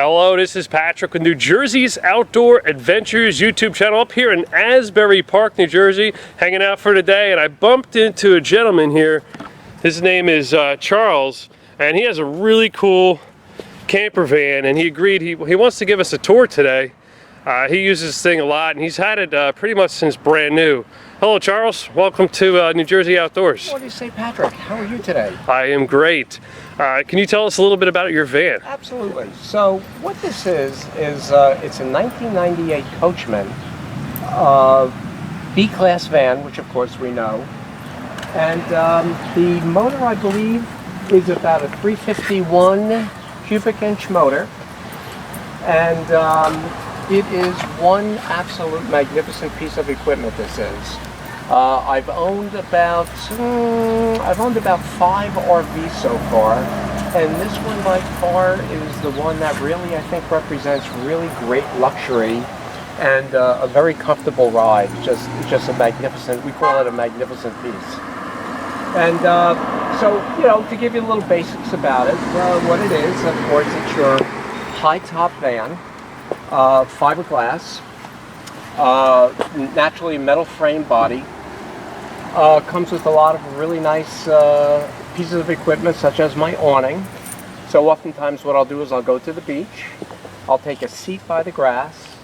Hello, this is Patrick with New Jersey's Outdoor Adventures YouTube channel up here in Asbury Park, New Jersey, hanging out for today, and I bumped into a gentleman here. His name is Charles, and he has a really cool camper van, and he agreed he wants to give us a tour today. He uses this thing a lot, and he's had it pretty much since brand new. Hello, Charles. Welcome to New Jersey Outdoors. What do you say, Patrick? How are you today? I am great. Can you tell us a little bit about your van? Absolutely. So what this is it's a 1998 Coachman B-class van, which of course we know. And the motor, I believe, is about a 351 cubic inch motor. And it is one absolute magnificent piece of equipment, this is. I've owned about 5 RVs so far, and this one by far is the one that really, I think, represents really great luxury and a very comfortable ride. Just a magnificent, we call it a magnificent piece. And so, you know, to give you a little basics about it, what it is, of course, it's your high top van, fiberglass, naturally metal frame body. Comes with a lot of really nice pieces of equipment, such as my awning. So oftentimes what I'll do is I'll go to the beach, I'll take a seat by the grass,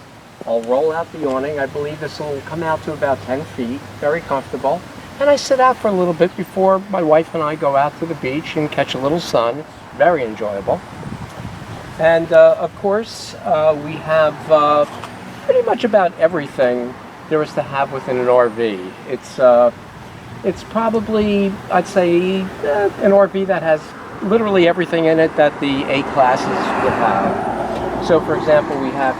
I'll roll out the awning. I believe this will come out to about 10 feet, very comfortable. And I sit out for a little bit before my wife and I go out to the beach and catch a little sun. Very enjoyable. And of course, we have pretty much about everything there is to have within an RV. It's probably, I'd say, an RV that has literally everything in it that the A classes would have. So for example, we have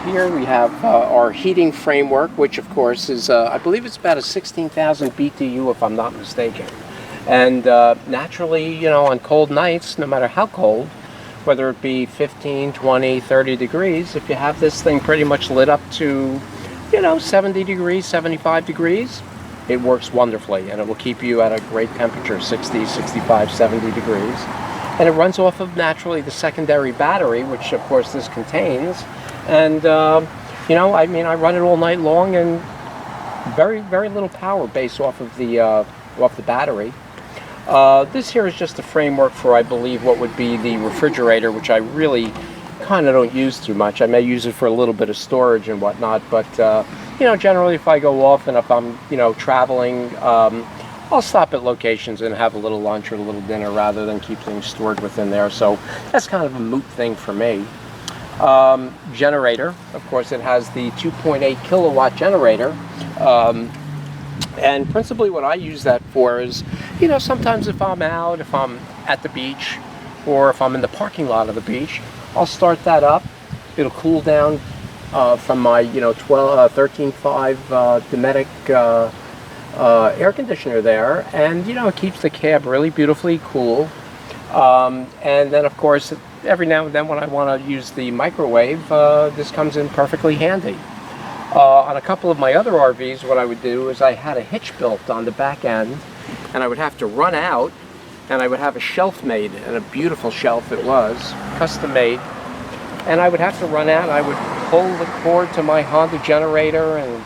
our heating framework, which of course is, I believe it's about a 16,000 BTU if I'm not mistaken. And naturally, you know, on cold nights, no matter how cold, whether it be 15, 20, 30 degrees, if you have this thing pretty much lit up to, you know, 70 degrees, 75 degrees, it works wonderfully, and it will keep you at a great temperature, 60, 65, 70 degrees. And it runs off of, naturally, the secondary battery, which of course this contains. And, you know, I mean, I run it all night long, and very, very little power based off of the battery. This here is just a framework for, I believe, what would be the refrigerator, which I really kind of don't use too much. I may use it for a little bit of storage and whatnot, but you know, generally if I go off and if I'm, you know, traveling, I'll stop at locations and have a little lunch or a little dinner rather than keep things stored within there. So that's kind of a moot thing for me. Generator, of course, it has the 2.8 kilowatt generator. And principally what I use that for is, you know, sometimes if I'm out, if I'm at the beach, or if I'm in the parking lot of the beach, I'll start that up. It'll cool down from my, you know, 13.5 Dometic air conditioner there, and you know, it keeps the cab really beautifully cool. And then of course, every now and then when I want to use the microwave, this comes in perfectly handy. On a couple of my other RVs, what I would do is I had a hitch built on the back end, and I would have to run out, and I would have a shelf made, and a beautiful shelf it was, custom made. And I would have to run out, and I would pull the cord to my Honda generator, and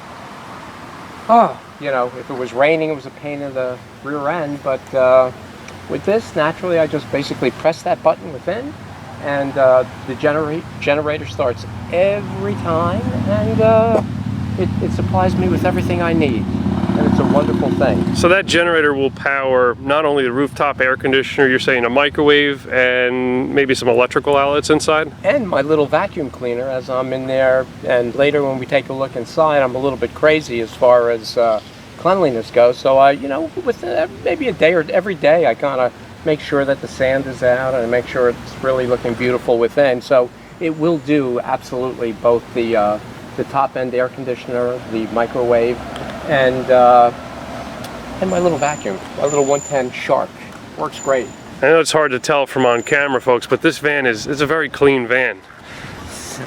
you know, if it was raining, it was a pain in the rear end. But with this, naturally, I just basically press that button within, and the generator starts every time, and it supplies me with everything I need. And it's a wonderful thing. So that generator will power not only the rooftop air conditioner, you're saying a microwave and maybe some electrical outlets inside? And my little vacuum cleaner as I'm in there. And later when we take a look inside, I'm a little bit crazy as far as cleanliness goes. So I, you know, with maybe a day or every day, I kind of make sure that the sand is out and make sure it's really looking beautiful within. So it will do absolutely both the top end air conditioner, the microwave, and my little vacuum, my little 110 Shark. Works great. I know it's hard to tell from on camera, folks, but this van is a very clean van.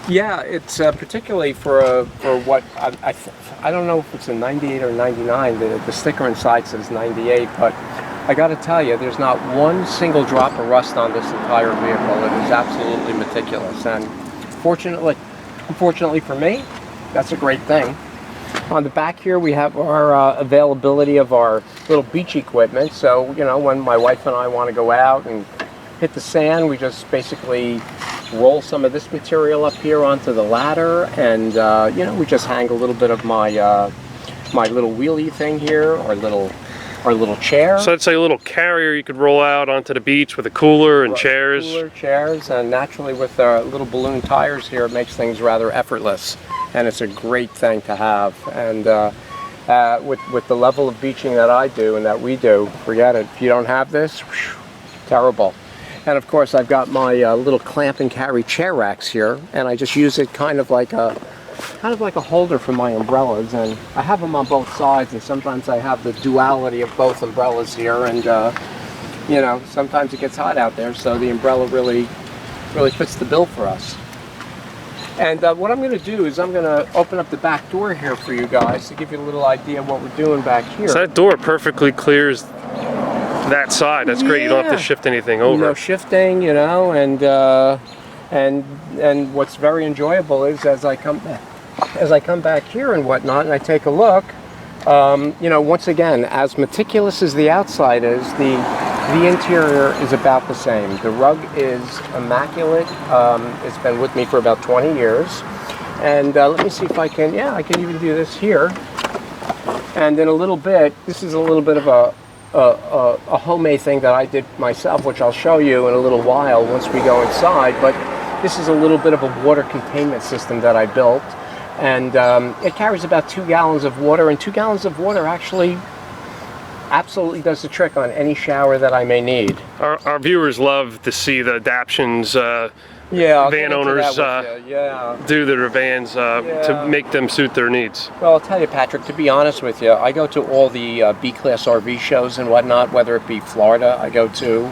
Yeah, it's particularly for what I don't know if it's a 98 or 99. The sticker inside says 98, but I got to tell you, there's not one single drop of rust on this entire vehicle. It is absolutely meticulous, and unfortunately for me, that's a great thing. On the back here, we have our availability of our little beach equipment. So, you know, when my wife and I want to go out and hit the sand, we just basically roll some of this material up here onto the ladder, and you know, we just hang a little bit of my my little wheelie thing here, our little chair. So that's like a little carrier you could roll out onto the beach with a cooler and chairs. Cooler, chairs, and naturally with our little balloon tires here, it makes things rather effortless, and it's a great thing to have. And with the level of beaching that I do and that we do, forget it. If you don't have this, whew, terrible. And of course, I've got my little clamp and carry chair racks here, and I just use it kind of like a holder for my umbrellas. And I have them on both sides, and sometimes I have the duality of both umbrellas here. And you know, sometimes it gets hot out there, so the umbrella really fits the bill for us. And what I'm going to do is I'm going to open up the back door here for you guys to give you a little idea of what we're doing back here. So that door perfectly clears that side. That's great. You don't have to shift anything over. No shifting, you know, and what's very enjoyable is as I come back here and whatnot, and I take a look, you know, once again, as meticulous as the outside is, the interior is about the same. The rug is immaculate. It's been with me for about 20 years, and let me see if I can. Yeah, I can even do this here. And in a little bit, this is a little bit of a homemade thing that I did myself, which I'll show you in a little while once we go inside. But this is a little bit of a water containment system that I built, and it carries about 2 gallons of water, and 2 gallons of water actually absolutely does the trick on any shower that I may need. Our viewers love to see the adaptions Yeah, van owners do their vans to make them suit their needs. Well, I'll tell you, Patrick, to be honest with you, I go to all the B-class RV shows and whatnot, whether it be Florida, I go to,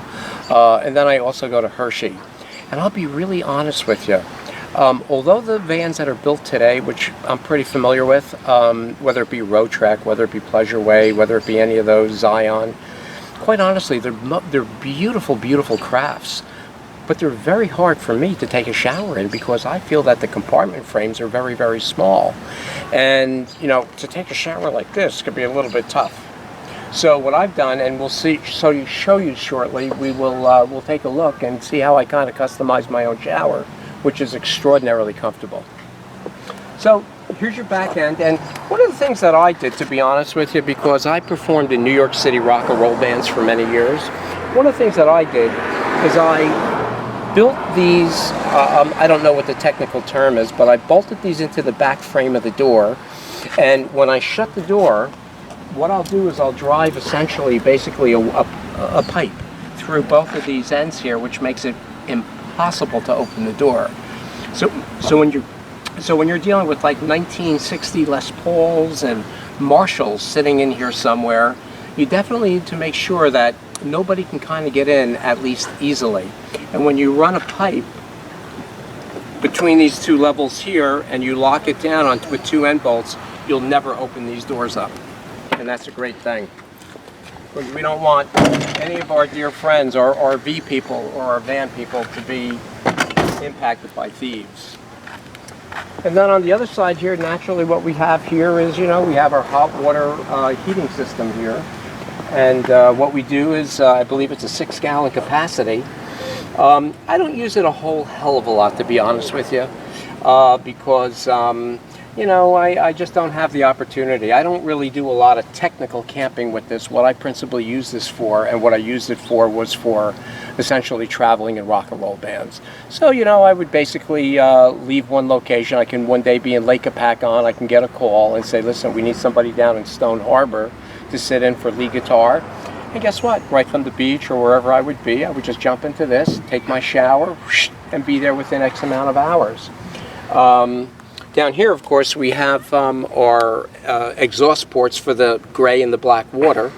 and then I also go to Hershey. And I'll be really honest with you. Although the vans that are built today, which I'm pretty familiar with, whether it be Road Trek, whether it be Pleasure Way, whether it be any of those, Zion, quite honestly, they're beautiful, beautiful crafts. But they're very hard for me to take a shower in because I feel that the compartment frames are very, very small. And, you know, to take a shower like this could be a little bit tough. So what I've done, and we'll show you shortly, we'll take a look and see how I kind of customize my own shower, which is extraordinarily comfortable. So here's your back end, and one of the things that I did, to be honest with you, because I performed in New York City rock and roll bands for many years, one of the things that I did is I built these, I don't know what the technical term is, but I bolted these into the back frame of the door, and when I shut the door, what I'll do is I'll drive essentially basically a pipe through both of these ends here, which makes it impossible to open the door. So when you're dealing with like 1960 Les Pauls and Marshalls sitting in here somewhere, you definitely need to make sure that nobody can kind of get in, at least easily. And when you run a pipe between these two levels here and you lock it down with 2 end bolts, you'll never open these doors up. And that's a great thing. We don't want any of our dear friends, our RV people or our van people, to be impacted by thieves. And then on the other side here, naturally what we have here is, you know, we have our hot water heating system here. And what we do is, I believe it's a 6-gallon capacity. I don't use it a whole hell of a lot, to be honest with you, because, you know, I just don't have the opportunity. I don't really do a lot of technical camping with this. What I principally use this for, and what I used it for, was for essentially traveling in rock and roll bands. So, you know, I would basically leave one location. I can one day be in Lake Apacan. I can get a call and say, listen, we need somebody down in Stone Harbor to sit in for lead guitar. And guess what? Right from the beach or wherever I would be, I would just jump into this, take my shower, and be there within X amount of hours. Down here, of course, we have our exhaust ports for the gray and the black water.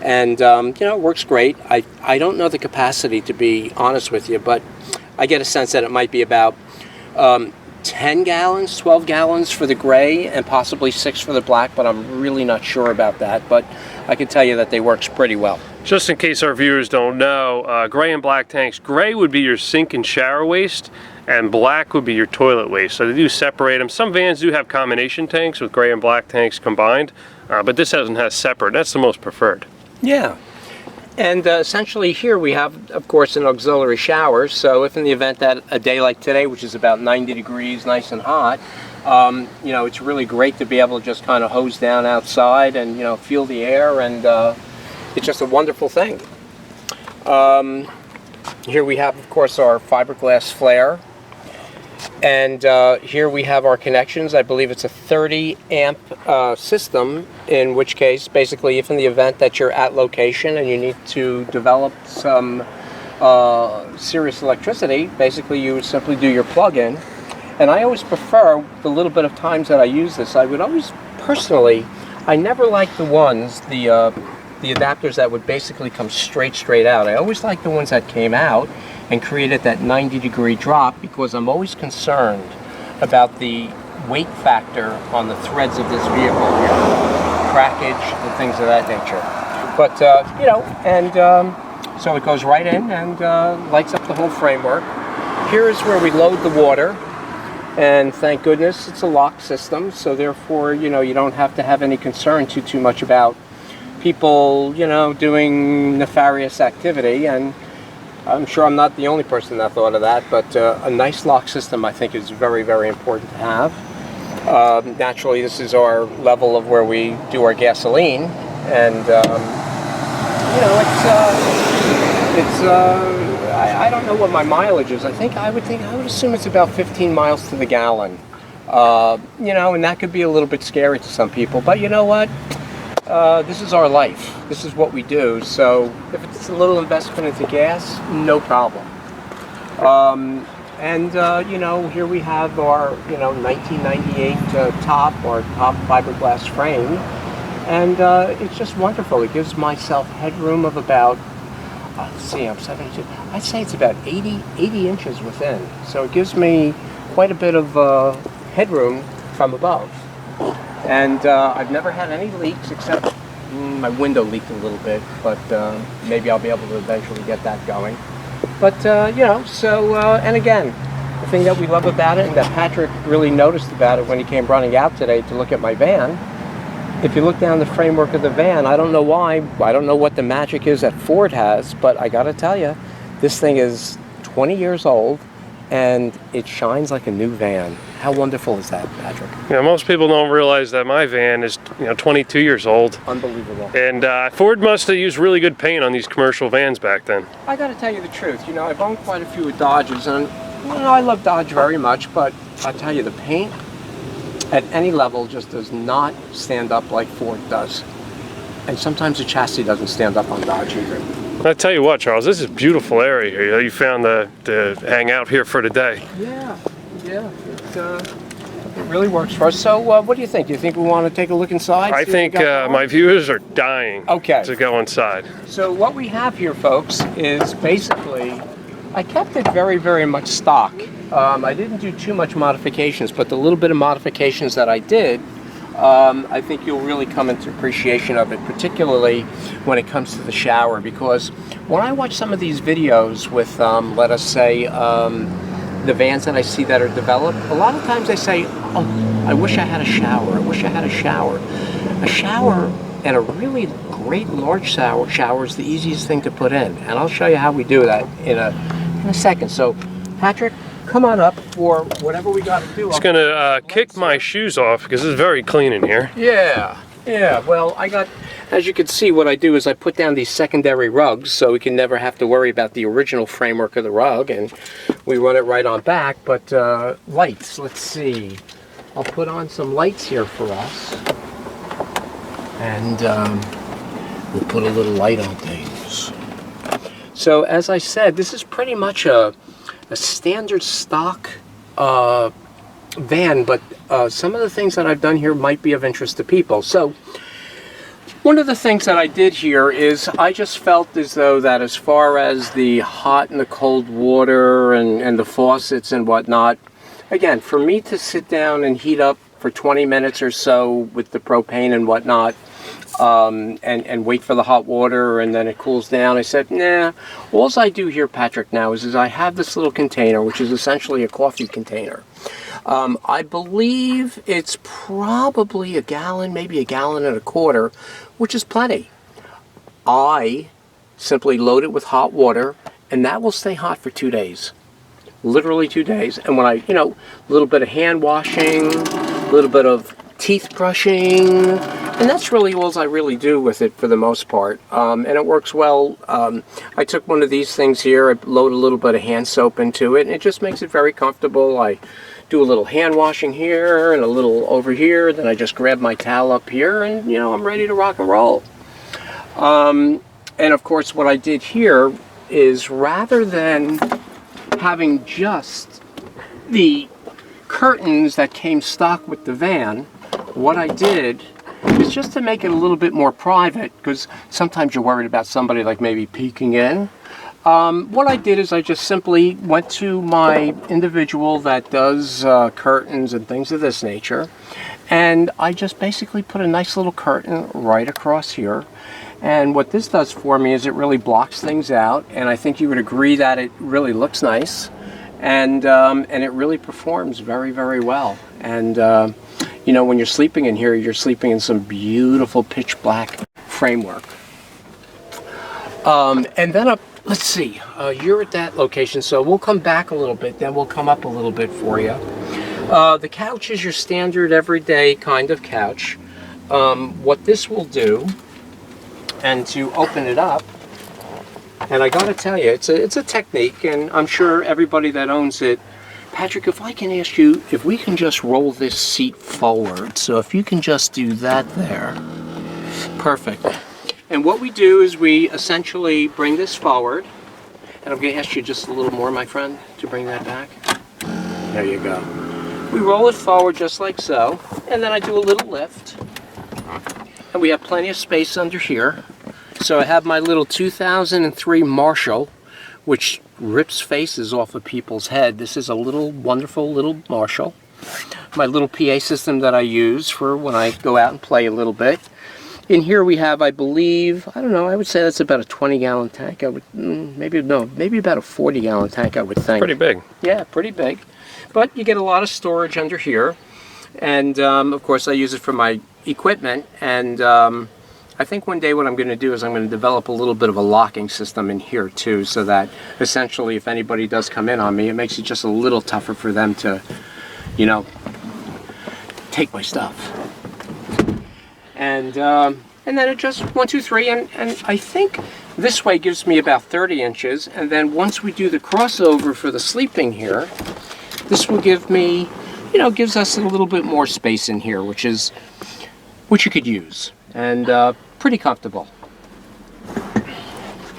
And, you know, it works great. I don't know the capacity, to be honest with you, but I get a sense that it might be about 10 gallons, 12 gallons for the gray, and possibly 6 for the black, but I'm really not sure about that. But I can tell you that they work pretty well. Just in case our viewers don't know, gray and black tanks. Gray would be your sink and shower waste, and black would be your toilet waste. So they do separate them. Some vans do have combination tanks with gray and black tanks combined, but this has separate. That's the most preferred. Yeah. And essentially here we have, of course, an auxiliary shower. So if in the event that a day like today, which is about 90 degrees, nice and hot, you know, it's really great to be able to just kind of hose down outside and, you know, feel the air, and it's just a wonderful thing. Here we have, of course, our fiberglass flare. And here we have our connections. I believe it's a 30 amp system, in which case, basically, if in the event that you're at location and you need to develop some serious electricity, basically you would simply do your plug-in. And I always prefer, the little bit of times that I use this, I would always, personally, I never liked the ones, the adapters that would basically come straight out. I always liked the ones that came out and created that 90-degree drop, because I'm always concerned about the weight factor on the threads of this vehicle here, crackage and things of that nature. But you know, and so it goes right in and lights up the whole framework. Here is where we load the water, and thank goodness it's a lock system, so therefore, you know, you don't have to have any concern too much about people, you know, doing nefarious activity. And I'm sure I'm not the only person that thought of that, but a nice lock system I think is very, very important to have. Naturally, this is our level of where we do our gasoline, and you know, I don't know what my mileage is. I would assume it's about 15 miles to the gallon. You know, and that could be a little bit scary to some people, but you know what? This is our life. This is what we do. So if it's a little investment into gas, no problem. You know, here we have our, you know, 1998 top fiberglass frame, and it's just wonderful. It gives myself headroom of about, let's see, I'm 72. I'd say it's about 80 inches within. So it gives me quite a bit of headroom from above. And I've never had any leaks, except my window leaked a little bit, but maybe I'll be able to eventually get that going. But, you know, so, and again, the thing that we love about it, and that Patrick really noticed about it when he came running out today to look at my van, if you look down the framework of the van, I don't know why, I don't know what the magic is that Ford has, but I gotta tell you, this thing is 20 years old, and it shines like a new van. How wonderful is that, Patrick? Yeah, most people don't realize that my van is, you know, 22 years old. Unbelievable. And Ford must have used really good paint on these commercial vans back then. I got to tell you the truth. You know, I've owned quite a few Dodges, and you know, I love Dodge very much. But I tell you, the paint at any level just does not stand up like Ford does. And sometimes the chassis doesn't stand up on Dodge either. I tell you what, Charles, this is a beautiful area here. You found to hang out here for today. Yeah, it really works for us. So what do you think? Do you think we want to take a look inside? I think my viewers are dying to go inside. So what we have here, folks, is basically, I kept it very, very much stock. I didn't do too much modifications, but the little bit of modifications that I did, I think you'll really come into appreciation of it, particularly when it comes to the shower, because when I watch some of these videos with, let us say, the vans that I see that are developed, a lot of times they say, oh, I wish I had a shower, I wish I had a shower. A shower, and a really great large shower is the easiest thing to put in, and I'll show you how we do that in a second. So, Patrick, come on up for whatever we got to do. I'm just going to kick my shoes off because it's very clean in here. Yeah. Well, as you can see, what I do is I put down these secondary rugs so we can never have to worry about the original framework of the rug, and we run it right on back. But lights, let's see. I'll put on some lights here for us, and we'll put a little light on things. So, as I said, this is pretty much a standard stock van, but some of the things that I've done here might be of interest to people. So one of the things that I did here is I just felt as though that as far as the hot and the cold water and the faucets and whatnot, again, for me to sit down and heat up for 20 minutes or so with the propane and whatnot, and wait for the hot water and then it cools down. I said, nah, all I do here, Patrick, now is I have this little container, which is essentially a coffee container. I believe it's probably a gallon, maybe a gallon and a quarter, which is plenty. I simply load it with hot water, and that will stay hot for 2 days. Literally 2 days. And when I, a little bit of hand washing, a little bit of teeth brushing, and that's really all I really do with it for the most part. And it works well. I took one of these things here, I load a little bit of hand soap into it, and it just makes it very comfortable. I do a little hand washing here and a little over here, then I just grab my towel up here and, I'm ready to rock and roll. And of course what I did here is, rather than having just the curtains that came stock with the van, what I did is, just to make it a little bit more private, because sometimes you're worried about somebody like maybe peeking in, what I did is I just simply went to my individual that does curtains and things of this nature, and I just basically put a nice little curtain right across here. And what this does for me is it really blocks things out, and I think you would agree that it really looks nice, and it really performs very, very well. And when you're sleeping in here, you're sleeping in some beautiful pitch black framework. And then let's see, you're at that location, so we'll come back a little bit, then we'll come up a little bit for you. The couch is your standard everyday kind of couch. What this will do, and to open it up, and I gotta tell you, it's a technique, and I'm sure everybody that owns it, Patrick, if I can ask you, if we can just roll this seat forward, so if you can just do that there, perfect. And what we do is we essentially bring this forward, and I'm gonna ask you just a little more, my friend, to bring that back. There you go. We roll it forward just like so, and then I do a little lift. And we have plenty of space under here. So I have my little 2003 Marshall, which rips faces off of people's head. This is a little wonderful little Marshall. My little PA system that I use for when I go out and play a little bit. In here we have, I believe, I don't know, I would say that's about a 20-gallon tank. Maybe about a 40-gallon tank, I would think. Pretty big. Yeah, pretty big. But you get a lot of storage under here. And of course I use it for my equipment, and I think one day what I'm going to do is I'm going to develop a little bit of a locking system in here too, so that essentially if anybody does come in on me, it makes it just a little tougher for them to, take my stuff. And then it just 1, 2, 3, and I think this way gives me about 30 inches, and then once we do the crossover for the sleeping here, this will give me, gives us a little bit more space in here, which you could use, and pretty comfortable.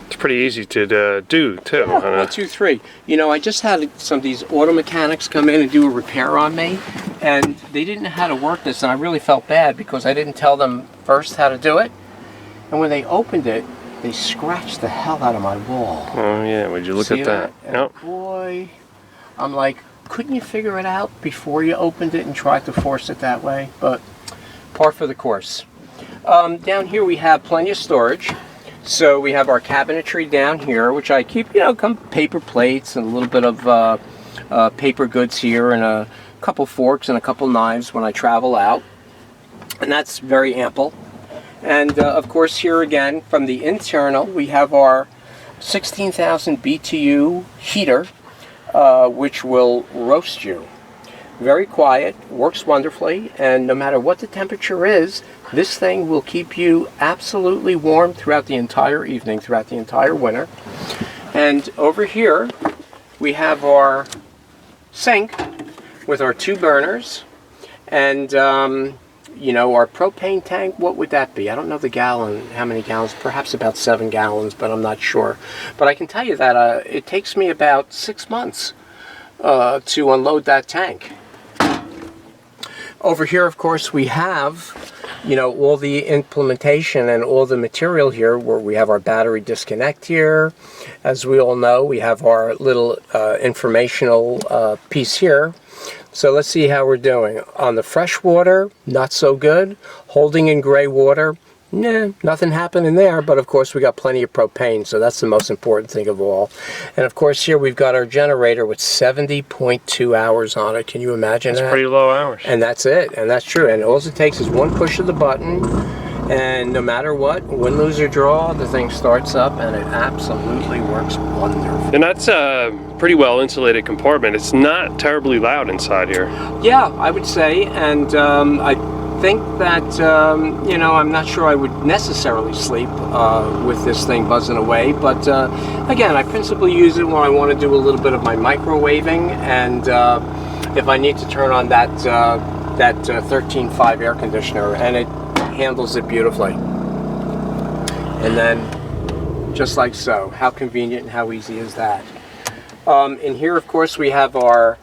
It's pretty easy to do too. Yeah, 1, 2, 3. I just had some of these auto mechanics come in and do a repair on me, and they didn't know how to work this, and I really felt bad because I didn't tell them first how to do it. And when they opened it, they scratched the hell out of my wall. Oh yeah, would you look at that? Yep. Boy, I'm like, couldn't you figure it out before you opened it and tried to force it that way? But par for the course. Down here we have plenty of storage. So we have our cabinetry down here, which I keep, paper plates and a little bit of paper goods here, and a couple forks and a couple knives when I travel out. And that's very ample. And of course here again, from the internal, we have our 16,000 BTU heater, which will roast you. Very quiet, works wonderfully, and no matter what the temperature is, this thing will keep you absolutely warm throughout the entire evening, throughout the entire winter. And over here, we have our sink with our 2 burners, and our propane tank. What would that be? I don't know the gallon, how many gallons, perhaps about 7 gallons, but I'm not sure. But I can tell you that it takes me about 6 months to unload that tank. Over here, of course, we have, all the implementation and all the material here, where we have our battery disconnect here. As we all know, we have our little informational piece here. So let's see how we're doing. On the fresh water, not so good. Holding in gray water, Nah, nothing happening there, but of course we got plenty of propane, so that's the most important thing of all. And of course here we've got our generator with 70.2 hours on it. Can you imagine that? That's pretty low hours. And that's it, and that's true. And all it takes is one push of the button, and no matter what, win, lose, or draw, the thing starts up, and it absolutely works wonderful. And that's a pretty well insulated compartment. It's not terribly loud inside here. Yeah, I would say, and I think that, you know, I'm not sure I would necessarily sleep with this thing buzzing away, but again, I principally use it when I want to do a little bit of my microwaving, and if I need to turn on that 13.5 air conditioner, and it handles it beautifully. And then, just like so, how convenient and how easy is that? In here, of course, we have our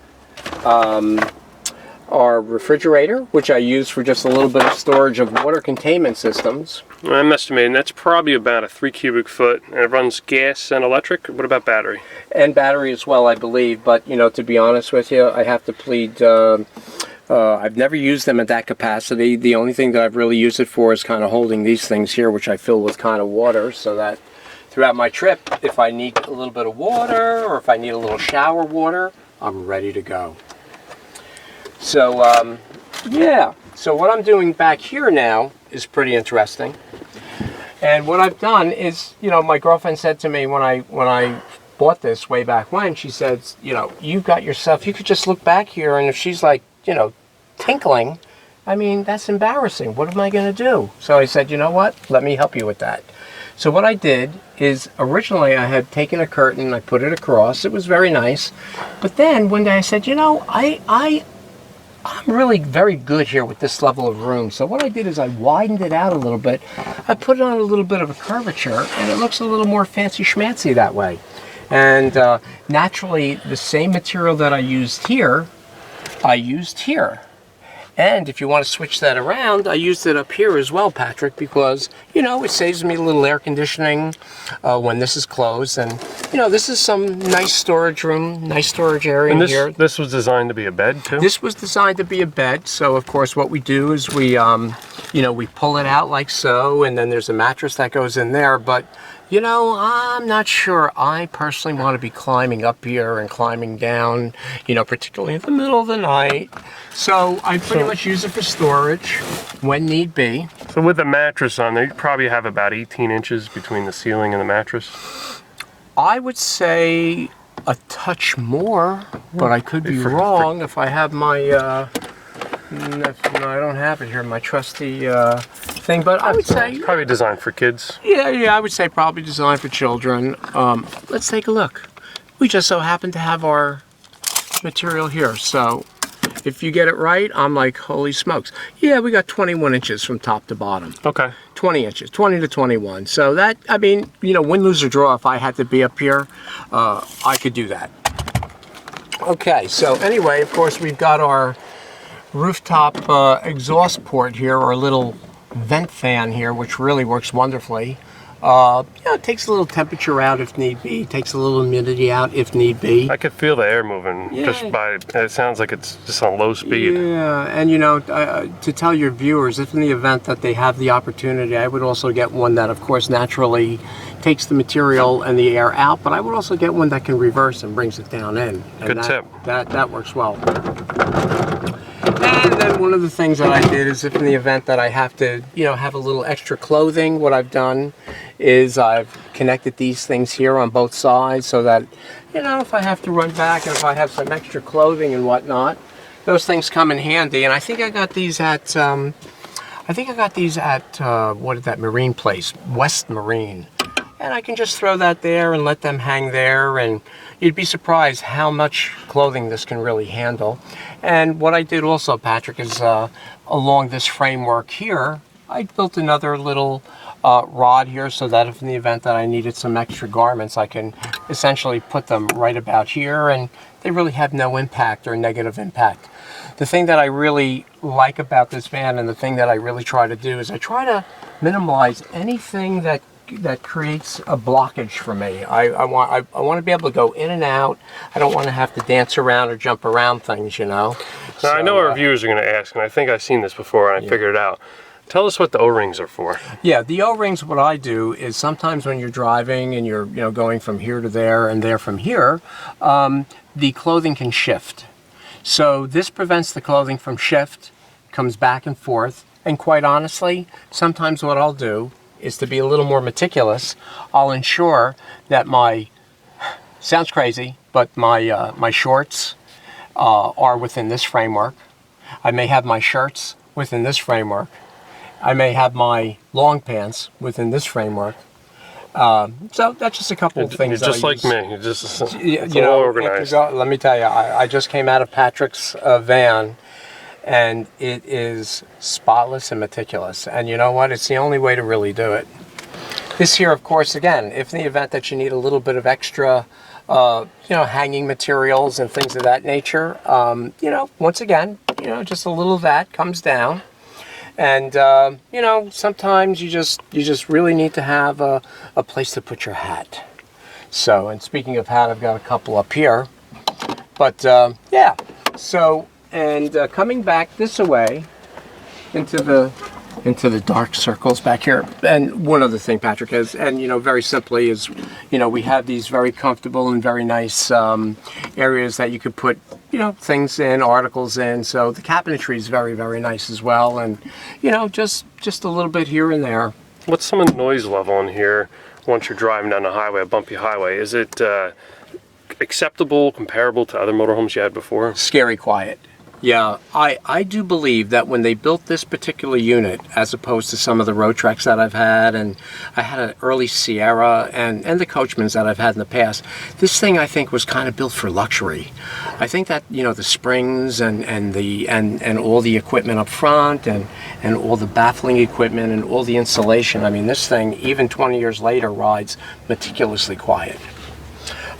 refrigerator, which I use for just a little bit of storage of water containment systems. I'm estimating that's probably about a 3 cubic foot, and it runs gas and electric. What about battery? And battery as well, I believe, but you know, to be honest with you, I have to plead, I've never used them at that capacity. The only thing that I've really used it for is kind of holding these things here, which I fill with kind of water, so that throughout my trip, if I need a little bit of water, or if I need a little shower water, I'm ready to go. So, yeah. So what I'm doing back here now is pretty interesting. And what I've done is, you know, my girlfriend said to me when I bought this way back when, she said, you know, you've got yourself, you could just look back here, and if she's like, you know, tinkling, I mean, that's embarrassing. What am I going to do? So I said, you know what? Let me help you with that. So what I did is, originally I had taken a curtain, I put it across. It was very nice. But then one day I said, you know, I'm really very good here with this level of room. So what I did is I widened it out a little bit. I put it on a little bit of a curvature, and it looks a little more fancy schmancy that way. And naturally, the same material that I used here, I used here. And if you want to switch that around, I used it up here as well, Patrick, because, you know, it saves me a little air conditioning when this is closed. And, you know, this is some nice storage room, nice storage area in here. This was designed to be a bed, too? This was designed to be a bed. So, of course, what we do is we, you know, we pull it out like so, and then there's a mattress that goes in there. But, you know, I'm not sure I personally want to be climbing up here and climbing down, you know, particularly in the middle of the night. So I pretty much use it for storage when need be. So with the mattress on there, you probably have about 18 inches between the ceiling and the mattress? I would say a touch more, but I could be wrong if I have my, no, I don't have it here, my trusty thing, but I would say... It's probably designed for kids. Yeah, I would say probably designed for children. Let's take a look. We just so happen to have our material here, so if you get it right, I'm like, holy smokes. Yeah, we got 21 inches from top to bottom. Okay. 20 inches, 20 to 21. So that, I mean, you know, win, lose, or draw, if I had to be up here, I could do that. Okay, so anyway, of course, we've got our rooftop exhaust port here, or little vent fan here, which really works wonderfully. You know, it takes a little temperature out if need be, takes a little humidity out if need be. I could feel the air moving just by, it sounds like it's just on low speed. Yeah, and you know, to tell your viewers, if in the event that they have the opportunity, I would also get one that, of course, naturally takes the material and the air out, but I would also get one that can reverse and brings it down in. And Good tip. That works well. And then one of the things that I did is, if in the event that I have to, you know, have a little extra clothing, what I've done is I've connected these things here on both sides so that, you know, if I have to run back and if I have some extra clothing and whatnot, those things come in handy. And I think I got these at, what is that marine place? West Marine. And I can just throw that there and let them hang there, and you'd be surprised how much clothing this can really handle. And what I did also, Patrick, is along this framework here, I built another little rod here so that if in the event that I needed some extra garments, I can essentially put them right about here, and they really have no impact or negative impact. The thing that I really like about this van, and the thing that I really try to do, is I try to minimize anything that creates a blockage for me. I want to be able to go in and out. I don't want to have to dance around or jump around things, you know. Now, I know our viewers are going to ask, and I think I've seen this before and I figured it out. Tell us what the O-rings are for. Yeah, the O-rings, what I do is sometimes when you're driving and you're going from here to there and there from here, the clothing can shift. So this prevents the clothing from shift, comes back and forth, and quite honestly, sometimes what I'll do is to be a little more meticulous. I'll ensure that sounds crazy, but my shorts are within this framework. I may have my shirts within this framework. I may have my long pants within this framework. So that's just a couple of things. You're just like me. You're just all organized. Let me tell you, I just came out of Patrick's van, and it is spotless and meticulous. And you know what? It's the only way to really do it. This here, of course, again, if in the event that you need a little bit of extra, hanging materials and things of that nature, once again, just a little of that comes down. And, sometimes you just really need to have a place to put your hat. So, and speaking of hat, I've got a couple up here. But, yeah. So, and coming back this way into the dark circles back here. And one other thing, Patrick, is, and, very simply is, we have these very comfortable and very nice areas that you could put, things in, articles in. So the cabinetry is very, very nice as well. And, just a little bit here and there. What's some of the noise level in here once you're driving down a highway, a bumpy highway? Is it acceptable, comparable to other motorhomes you had before? Scary quiet. Yeah, I do believe that when they built this particular unit, as opposed to some of the road treks that I've had, and I had an early Sierra and the Coachmans that I've had in the past, this thing I think was kind of built for luxury. I think that, the springs and all the equipment up front and all the baffling equipment and all the insulation, I mean, this thing, even 20 years later, rides meticulously quiet.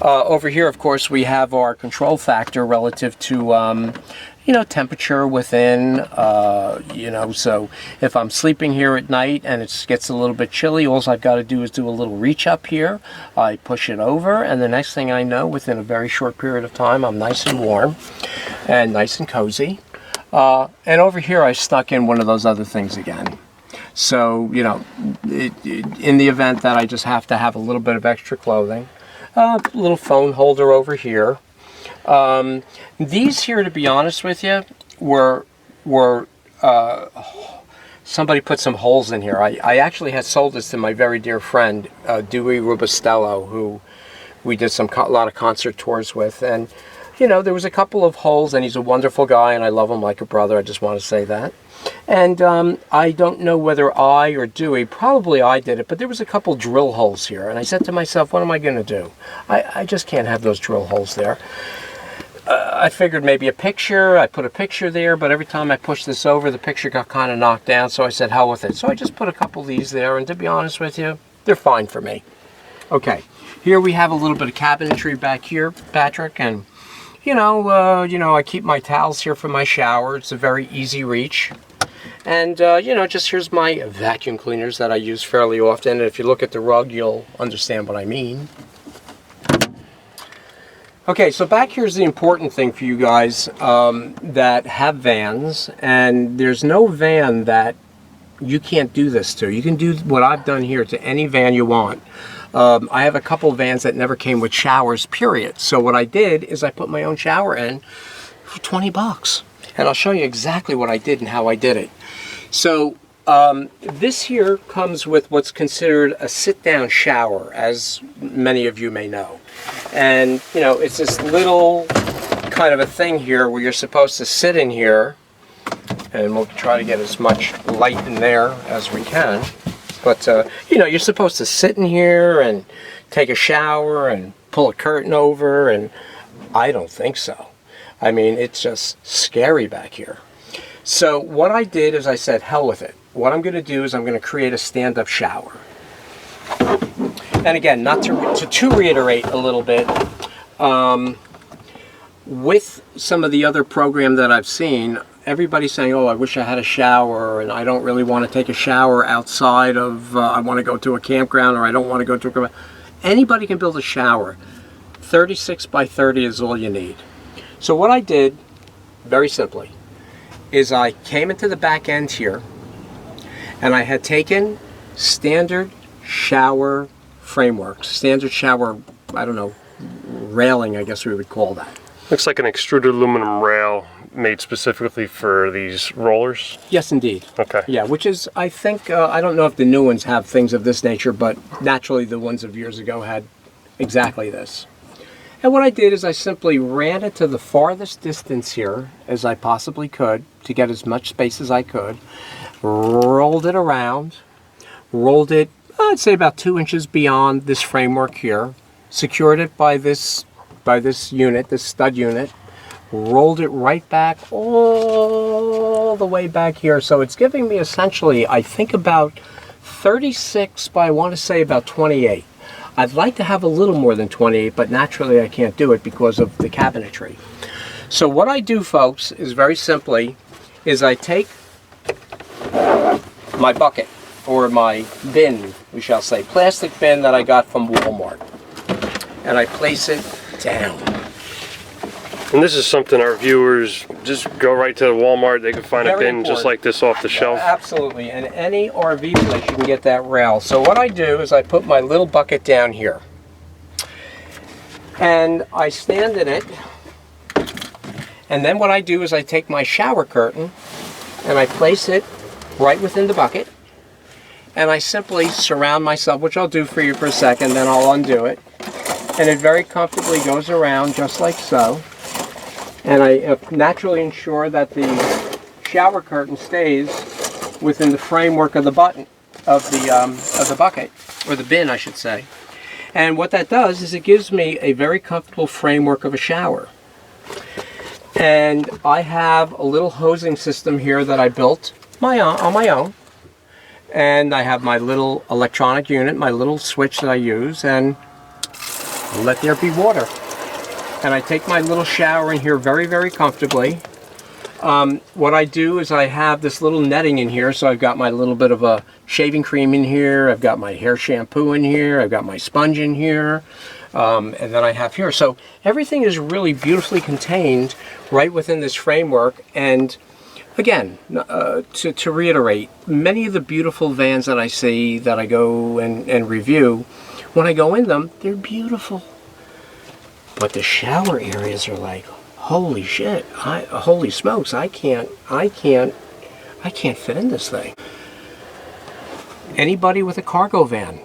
Over here, of course, we have our control factor relative to, temperature within, so if I'm sleeping here at night and it gets a little bit chilly, all I've got to do is do a little reach up here. I push it over, and the next thing I know, within a very short period of time, I'm nice and warm and nice and cozy. And over here, I stuck in one of those other things again. So, in the event that I just have to have a little bit of extra clothing, little phone holder over here. These here, to be honest with you, were somebody put some holes in here. I actually had sold this to my very dear friend, Dewey Rubistello, who we did a lot of concert tours with. And, there was a couple of holes, and he's a wonderful guy, and I love him like a brother. I just want to say that. And I don't know whether I or Dewey, probably I did it, but there was a couple drill holes here. And I said to myself, what am I going to do? I just can't have those drill holes there. I figured maybe a picture. I put a picture there, but every time I pushed this over, the picture got kind of knocked down. So I said, hell with it. So I just put a couple of these there. And to be honest with you, they're fine for me. Okay, here we have a little bit of cabinetry back here, Patrick. And, I keep my towels here for my shower. It's a very easy reach. And, just here's my vacuum cleaners that I use fairly often. And if you look at the rug, you'll understand what I mean. Okay, so back here's the important thing for you guys that have vans. And there's no van that you can't do this to. You can do what I've done here to any van you want. I have a couple vans that never came with showers, period. So what I did is I put my own shower in for 20 bucks. And I'll show you exactly what I did and how I did it. So this here comes with what's considered a sit-down shower, as many of you may know. And, it's this little kind of a thing here where you're supposed to sit in here. And we'll try to get as much light in there as we can. But, you're supposed to sit in here and take a shower and pull a curtain over, and I don't think so. I mean, it's just scary back here. So what I did is I said, hell with it. What I'm going to do is I'm going to create a stand-up shower. And again, not to reiterate a little bit, with some of the other program that I've seen, everybody's saying, oh, I wish I had a shower, and I don't really want to take a shower outside of, I want to go to a campground, or I don't want to go to a campground. Anybody can build a shower. 36 by 30 is all you need. So what I did, very simply, is I came into the back end here, And I had taken standard shower frameworks, standard shower, I don't know, railing, I guess we would call that. Looks like an extruded aluminum rail made specifically for these rollers. Yes, indeed. Okay. Yeah, which is, I think, I don't know if the new ones have things of this nature, but naturally the ones of years ago had exactly this. And what I did is I simply ran it to the farthest distance here as I possibly could to get as much space as I could, rolled it around, rolled it, I'd say about 2 inches beyond this framework here, secured it by this unit, this stud unit, rolled it right back all the way back here. So it's giving me essentially, I think, about 36 by, I want to say, about 28. I'd like to have a little more than 28, but naturally I can't do it because of the cabinetry. So what I do, folks, is very simply, is I take my bucket, or my bin, we shall say, plastic bin that I got from Walmart, and I place it down. And this is something our viewers just go right to Walmart. They can find a bin just like this off the shelf. Absolutely, and any RV place you can get that rail. So what I do is I put my little bucket down here, and I stand in it. And then what I do is I take my shower curtain and I place it right within the bucket, and I simply surround myself, which I'll do for you for a second, then I'll undo it, and it very comfortably goes around just like so. And I naturally ensure that the shower curtain stays within the framework of the bucket, or the bin, I should say. And what that does is it gives me a very comfortable framework of a shower. And I have a little hosing system here that I built on my own. And I have my little electronic unit, my little switch that I use, and let there be water. And I take my little shower in here very, very comfortably. What I do is I have this little netting in here, so I've got my little bit of a shaving cream in here, I've got my hair shampoo in here, I've got my sponge in here, and then I have here. So everything is really beautifully contained right within this framework. And again, to reiterate, many of the beautiful vans that I see, that I go and review, when I go in them, they're beautiful. But the shower areas are like, holy shit, holy smokes, I can't fit in this thing. Anybody with a cargo van,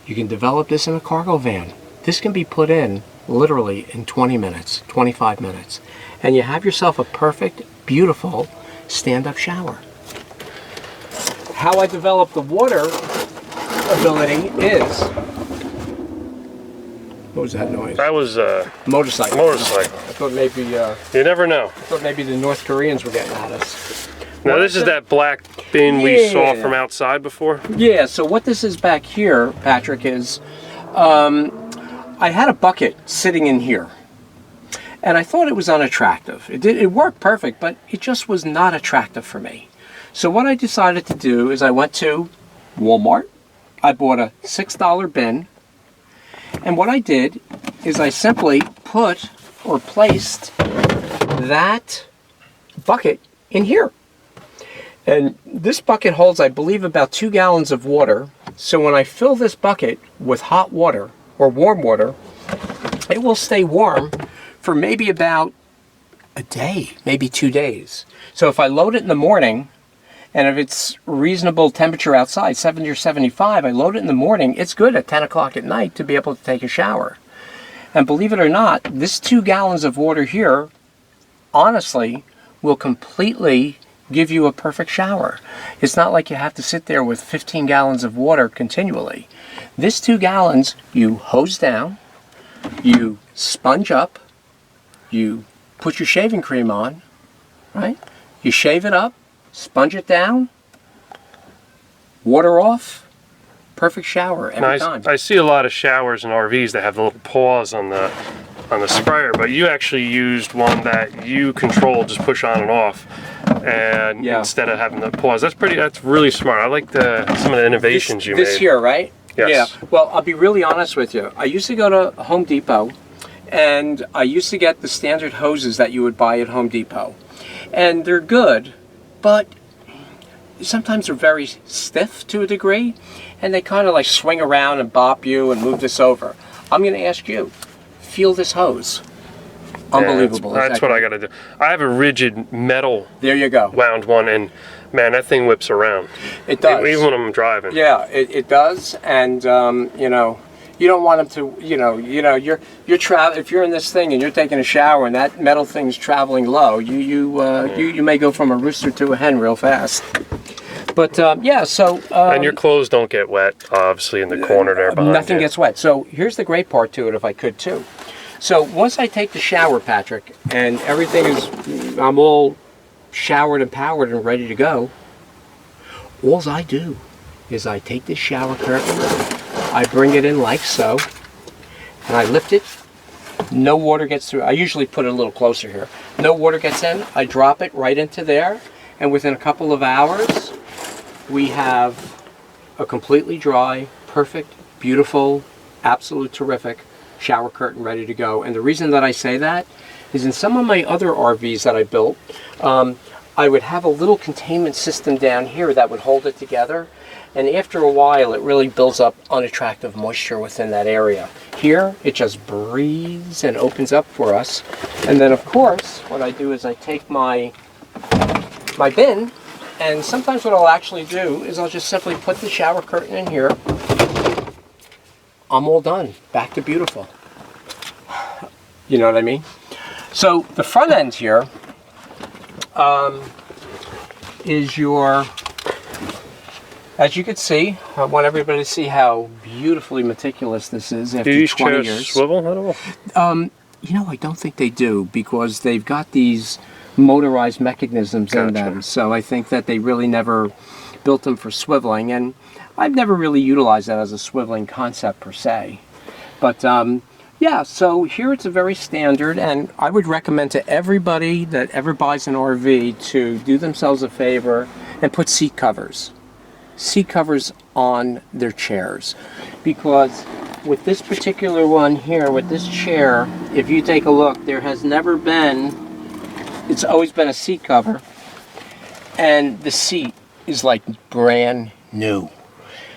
you can develop this in a cargo van. This can be put in literally in 20 minutes, 25 minutes, and you have yourself a perfect, beautiful stand-up shower. How I develop the water ability is, what was that noise? That was a motorcycle. Motorcycle. I thought maybe you never know. I thought maybe the North Koreans were getting at us. Now this is that black bin we saw from outside before? Yeah, so what this is back here, Patrick, is I had a bucket sitting in here, and I thought it was unattractive. It worked perfect, but it just was not attractive for me. So what I decided to do is I went to Walmart. I bought a $6 bin, and what I did is I simply put or placed that bucket in here. And this bucket holds, I believe, about 2 gallons of water. So when I fill this bucket with hot water or warm water, it will stay warm for maybe about a day, maybe 2 days. So if I load it in the morning, and if it's reasonable temperature outside, 70 or 75, I load it in the morning, it's good at 10 o'clock at night to be able to take a shower. And believe it or not, this 2 gallons of water here, honestly, will completely give you a perfect shower. It's not like you have to sit there with 15 gallons of water continually. This 2 gallons, you hose down, you sponge up, you put your shaving cream on, right? You shave it up, sponge it down, water off, perfect shower every time. I see a lot of showers and RVs that have the little pause on the sprayer, but you actually used one that you control, just push on and off, and instead of having the pause. That's really smart. I like some of the innovations you made. This here, right? Yes. Yeah. Well, I'll be really honest with you. I used to go to Home Depot, and I used to get the standard hoses that you would buy at Home Depot, and they're good, but sometimes they're very stiff to a degree, and they kind of like swing around and bop you and move this over. I'm going to ask you, feel this hose. Unbelievable. Yeah, that's what I got to do. I have a rigid metal there you go. wound one, and man, that thing whips around. It does. Even when I'm driving. Yeah, it does, and you know, you don't want them to, you're if you're in this thing and you're taking a shower and that metal thing's traveling low, you may go from a rooster to a hen real fast. But yeah, so and your clothes don't get wet, obviously, in the corner there behind nothing you. gets wet. So here's the great part to it, if I could too. So once I take the shower, Patrick, and everything is, I'm all showered and powered and ready to go, all I do is I take this shower curtain, I bring it in like so, and I lift it. No water gets through. I usually put it a little closer here. No water gets in. I drop it right into there, and within a couple of hours, we have a completely dry, perfect, beautiful, absolute terrific shower curtain ready to go. And the reason that I say that is in some of my other RVs that I built, I would have a little containment system down here that would hold it together, and after a while it really builds up unattractive moisture within that area. Here it just breathes and opens up for us. And then of course what I do is I take my bin, and sometimes what I'll actually do is I'll just simply put the shower curtain in here. I'm all done. Back to beautiful. You know what I mean? So the front end here is your, as you can see, I want everybody to see how beautifully meticulous this is after 20 years. Do these chairs swivel at all? You know, I don't think they do, because they've got these motorized mechanisms in them. So I think that they really never built them for swiveling, and I've never really utilized that as a swiveling concept per se. But yeah, so here it's a very standard, and I would recommend to everybody that ever buys an RV to do themselves a favor and put seat covers on their chairs. Because with this particular one here, with this chair, if you take a look, there has never been, it's always been a seat cover, and the seat is like brand new.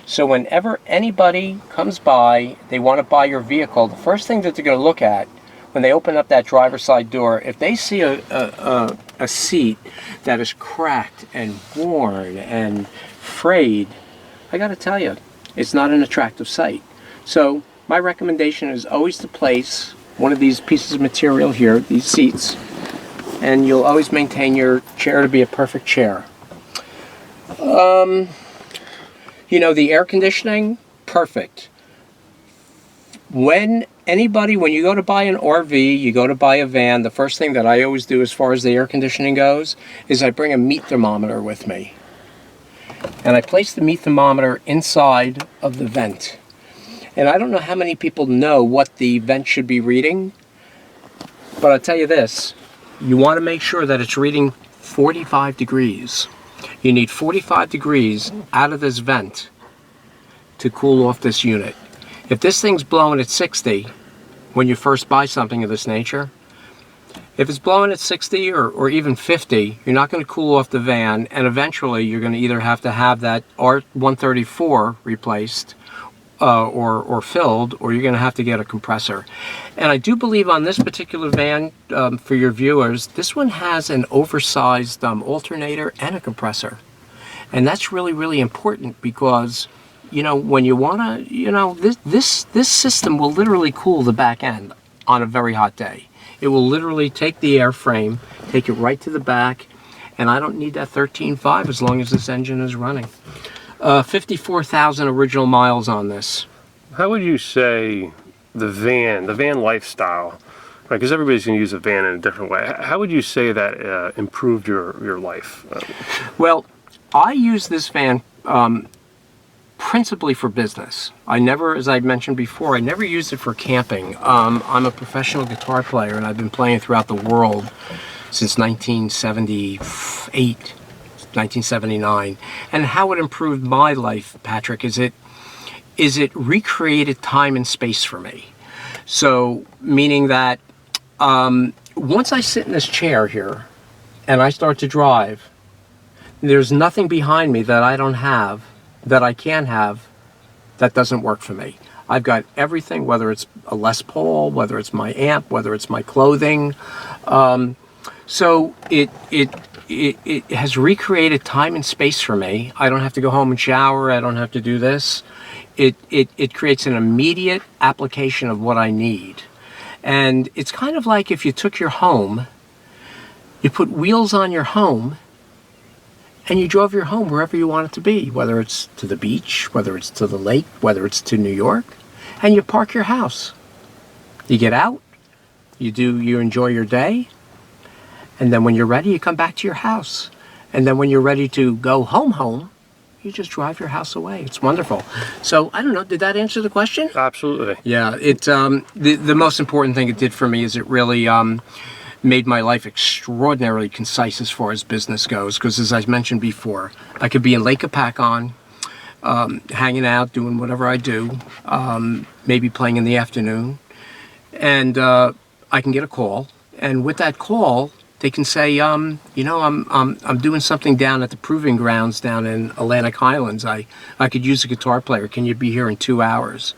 So whenever anybody comes by, they want to buy your vehicle, the first thing that they're going to look at when they open up that driver's side door, if they see a seat that is cracked and worn and frayed, I got to tell you, it's not an attractive sight. So my recommendation is always to place one of these pieces of material here, these seats, and you'll always maintain your chair to be a perfect chair. You know, the air conditioning, perfect. When you go to buy an RV, you go to buy a van, the first thing that I always do as far as the air conditioning goes is I bring a meat thermometer with me. And I place the meat thermometer inside of the vent. And I don't know how many people know what the vent should be reading, but I'll tell you this, you want to make sure that it's reading 45 degrees. You need 45 degrees out of this vent to cool off this unit. If this thing's blowing at 60, when you first buy something of this nature, if it's blowing at 60 or even 50, you're not going to cool off the van, and eventually you're going to either have to have that R134 replaced or filled, or you're going to have to get a compressor. And I do believe on this particular van, for your viewers, this one has an oversized alternator and a compressor. And that's really, really important, because, you know, when you want to, you know, this system will literally cool the back end on a very hot day. It will literally take the airframe, take it right to the back, and I don't need that 13.5 as long as this engine is running. 54,000 original miles on this. How would you say the van lifestyle, right? Because everybody's going to use a van in a different way. How would you say that improved your life? Well, I use this van principally for business. I never, as I mentioned before, I never used it for camping. I'm a professional guitar player, and I've been playing throughout the world since 1978. 1979. And how it improved my life, Patrick, is it recreated time and space for me. So, meaning that once I sit in this chair here and I start to drive, There's nothing behind me that I don't have, that I can have, that doesn't work for me. I've got everything, whether it's a Les Paul, whether it's my amp, whether it's my clothing. So it has recreated time and space for me. I don't have to go home and shower. I don't have to do this. It creates an immediate application of what I need. And it's kind of like if you took your home, you put wheels on your home, and you drove your home wherever you want it to be, whether it's to the beach, whether it's to the lake, whether it's to New York, and you park your house. You get out, you enjoy your day, and then when you're ready, you come back to your house. And then when you're ready to go home, you just drive your house away. It's wonderful. So, I don't know, did that answer the question? Absolutely. Yeah, the most important thing it did for me is it really made my life extraordinarily concise as far as business goes, because as I mentioned before, I could be in Lake Apacon, hanging out, doing whatever I do, maybe playing in the afternoon, and I can get a call, and with that call, they can say, I'm doing something down at the Proving Grounds down in Atlantic Highlands. I could use a guitar player. Can you be here in 2 hours?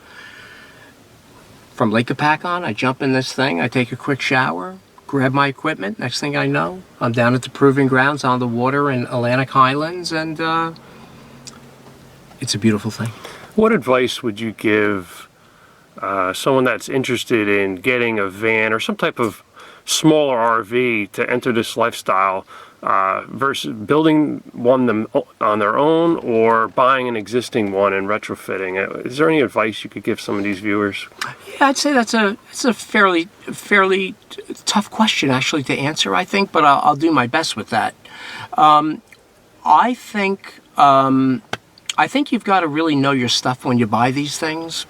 From Lake Apacon, I jump in this thing, I take a quick shower, grab my equipment. Next thing I know, I'm down at the Proving Grounds on the water in Atlantic Highlands, and it's a beautiful thing. What advice would you give someone that's interested in getting a van or some type of smaller RV to enter this lifestyle versus building one on their own or buying an existing one and retrofitting it? Is there any advice you could give some of these viewers? Yeah, I'd say it's a fairly tough question actually to answer, I think, but I'll do my best with that. I think you've got to really know your stuff when you buy these things.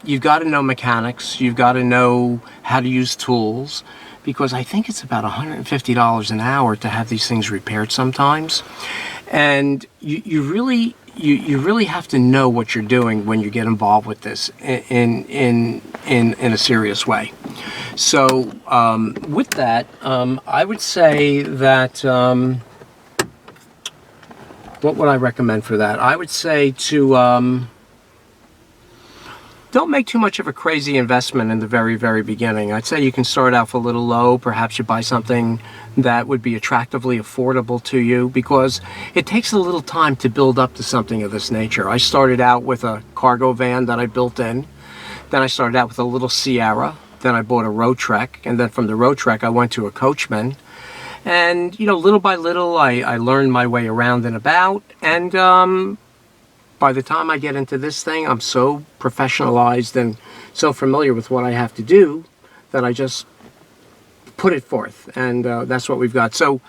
You've got to know mechanics. You've got to know how to use tools, because I think it's about $150 an hour to have these things repaired sometimes. And you really have to know what you're doing when you get involved with this in a serious way. So with that, I would say that what would I recommend for that? I would say to don't make too much of a crazy investment in the very, very beginning. I'd say you can start off a little low. Perhaps you buy something that would be attractively affordable to you, because it takes a little time to build up to something of this nature. I started out with a cargo van that I built in. Then I started out with a little Sierra. Then I bought a Road Trek. And then from the Road Trek, I went to a Coachman. And, little by little, I learned my way around and about. And by the time I get into this thing, I'm so professionalized and so familiar with what I have to do that I just put it forth, and that's what we've got. So,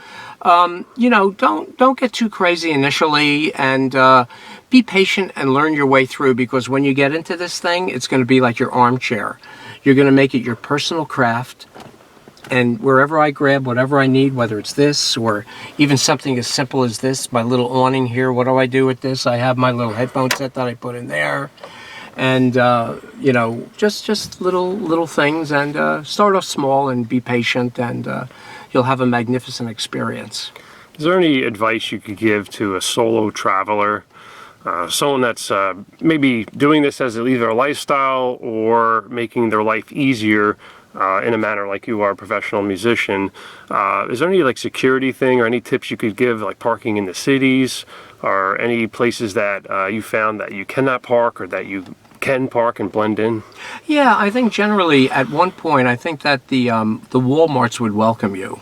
don't get too crazy initially, and be patient and learn your way through, because when you get into this thing, it's going to be like your armchair. You're going to make it your personal craft. And wherever I grab whatever I need, whether it's this or even something as simple as this, my little awning here, what do I do with this? I have my little headphone set that I put in there. And, just little things. And start off small and be patient, and you'll have a magnificent experience. Is there any advice you could give to a solo traveler? Someone that's maybe doing this as either a lifestyle or making their life easier in a manner like you are a professional musician. Is there any security thing or any tips you could give, like parking in the cities, or any places that you found that you cannot park or that you can park and blend in? Yeah, I think generally at one point, I think that the Walmarts would welcome you.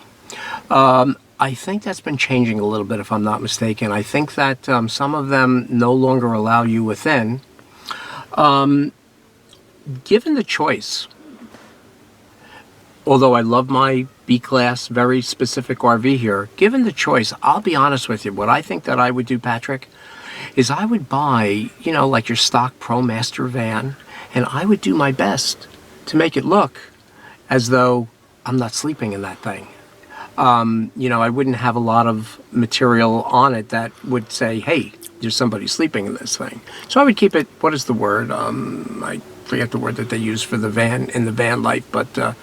I think that's been changing a little bit, if I'm not mistaken. I think that some of them no longer allow you within. Given the choice, although I love my B-Class, very specific RV here, given the choice, I'll be honest with you, what I think that I would do, Patrick, is I would buy, like your stock ProMaster van, and I would do my best to make it look as though I'm not sleeping in that thing. I wouldn't have a lot of material on it that would say, hey, there's somebody sleeping in this thing. So I would keep it, what is the word? I forget the word that they use for the van, in the van life, but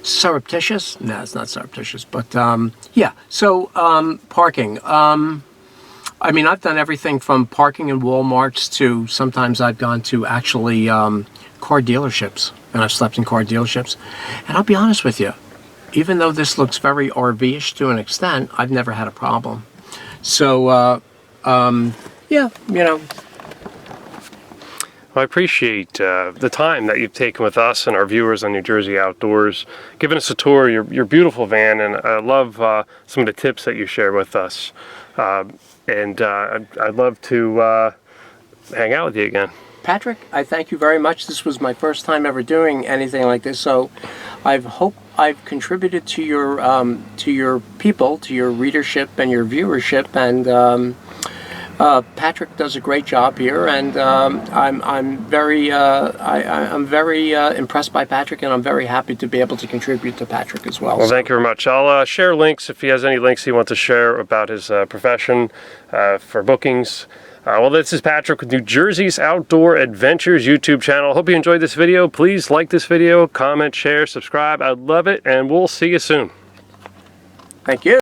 surreptitious. No, it's not surreptitious, but yeah. So parking. I mean, I've done everything from parking in Walmarts to sometimes I've gone to actually car dealerships, and I've slept in car dealerships. And I'll be honest with you, even though this looks very RV-ish to an extent, I've never had a problem. So, yeah, you know. Well, I appreciate the time that you've taken with us and our viewers on New Jersey Outdoors, giving us a tour of your beautiful van, and I love some of the tips that you share with us. And I'd love to hang out with you again. Patrick, I thank you very much. This was my first time ever doing anything like this, so I hope I've contributed to your people, to your readership and your viewership, and Patrick does a great job here, and I'm very impressed by Patrick, and I'm very happy to be able to contribute to Patrick as well. Well, thank you very much. I'll share links if he has any links he wants to share about his profession for bookings. Well, this is Patrick with New Jersey's Outdoor Adventures YouTube channel. Hope you enjoyed this video. Please like this video, comment, share, subscribe. I'd love it, and we'll see you soon. Thank you.